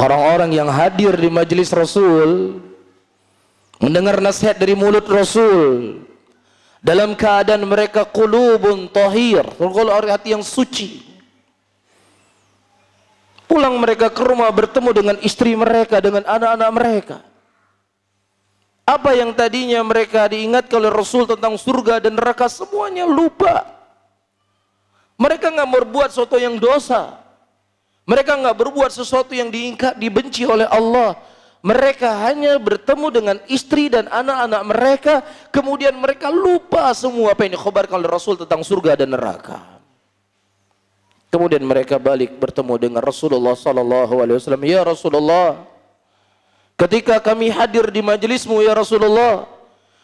Orang-orang yang hadir di majelis Rasul, mendengar nasihat dari mulut Rasul, dalam keadaan mereka qulubun tahir, hati yang suci. Pulang mereka ke rumah bertemu dengan istri mereka, dengan anak-anak mereka. Apa yang tadinya mereka diingatkan oleh Rasul tentang surga dan neraka, semuanya lupa. Mereka nggak berbuat sesuatu yang dosa. Mereka nggak berbuat sesuatu yang dibenci oleh Allah. Mereka hanya bertemu dengan istri dan anak-anak mereka, kemudian mereka lupa semua apa yang dikhabarkan oleh Rasul tentang surga dan neraka. Kemudian mereka balik bertemu dengan Rasulullah SAW. Ya Rasulullah, ketika kami hadir di majelismu ya Rasulullah,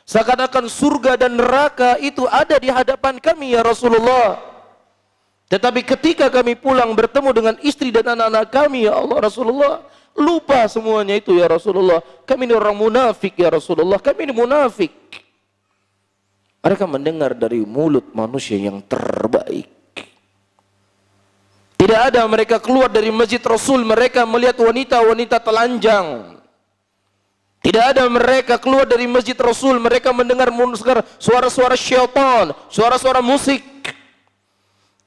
seakan-akan surga dan neraka itu ada di hadapan kami ya Rasulullah. Tetapi ketika kami pulang bertemu dengan istri dan anak-anak kami ya Allah Rasulullah, lupa semuanya itu ya Rasulullah. Kami ini orang munafik ya Rasulullah, kami ini munafik. Mereka mendengar dari mulut manusia yang terbaik. Tidak ada mereka keluar dari masjid Rasul, mereka melihat wanita-wanita telanjang. Tidak ada mereka keluar dari masjid Rasul, mereka mendengar suara-suara syaitan, suara-suara musik.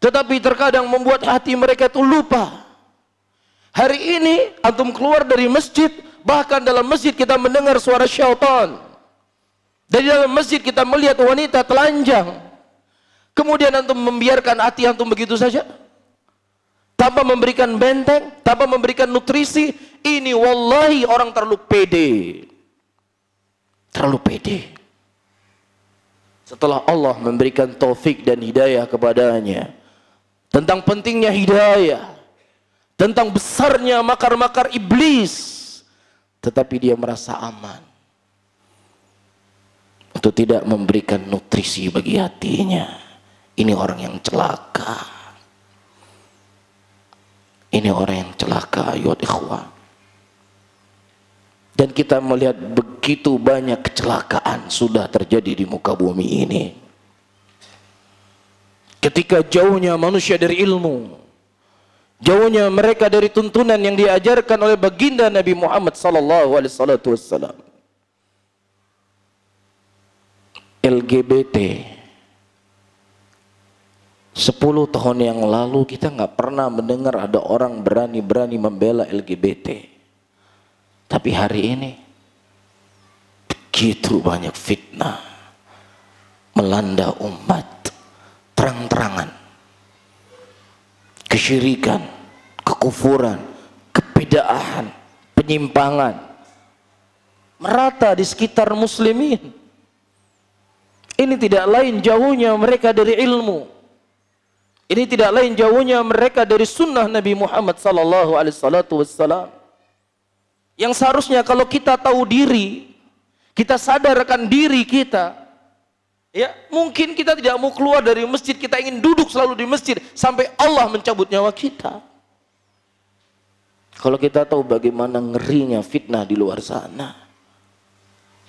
Tetapi terkadang membuat hati mereka itu lupa. Hari ini antum keluar dari masjid, bahkan dalam masjid kita mendengar suara syaitan. Dari dalam masjid kita melihat wanita telanjang. Kemudian antum membiarkan hati antum begitu saja, tanpa memberikan benteng, tanpa memberikan nutrisi. Ini wallahi orang terlalu pede. Terlalu pede. Setelah Allah memberikan taufik dan hidayah kepadanya tentang pentingnya hidayah, tentang besarnya makar-makar iblis, tetapi dia merasa aman untuk tidak memberikan nutrisi bagi hatinya. Ini orang yang celaka. Ini orang yang celaka, ayuhal ikhwah. Dan kita melihat begitu banyak kecelakaan sudah terjadi di muka bumi ini. Ketika jauhnya manusia dari ilmu, jauhnya mereka dari tuntunan yang diajarkan oleh baginda Nabi Muhammad SAW. LGBT 10 tahun yang lalu kita nggak pernah mendengar ada orang berani-berani membela LGBT. Tapi hari ini begitu banyak fitnah melanda umat, terang-terangan. Kesyirikan, kekufuran, kebid'ahan, penyimpangan merata di sekitar muslimin. Ini tidak lain jauhnya mereka dari ilmu. Ini tidak lain jauhnya mereka dari sunnah Nabi Muhammad SAW. Yang seharusnya kalau kita tahu diri, kita sadarkan diri kita, ya mungkin kita tidak mau keluar dari masjid, kita ingin duduk selalu di masjid sampai Allah mencabut nyawa kita. Kalau kita tahu bagaimana ngerinya fitnah di luar sana,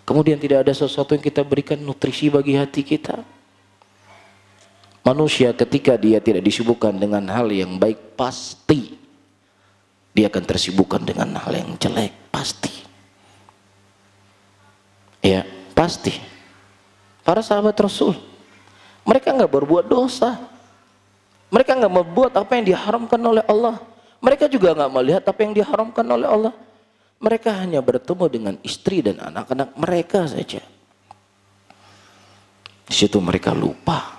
kemudian tidak ada sesuatu yang kita berikan nutrisi bagi hati kita. Manusia ketika dia tidak disibukkan dengan hal yang baik, pasti dia akan tersibukkan dengan hal yang jelek, pasti. Ya, pasti. Para sahabat Rasul, mereka nggak berbuat dosa. Mereka nggak membuat apa yang diharamkan oleh Allah. Mereka juga nggak melihat apa yang diharamkan oleh Allah. Mereka hanya bertemu dengan istri dan anak-anak mereka saja. Di situ mereka lupa.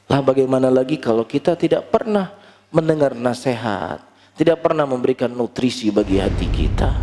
Lah bagaimana lagi kalau kita tidak pernah mendengar nasihat, tidak pernah memberikan nutrisi bagi hati kita.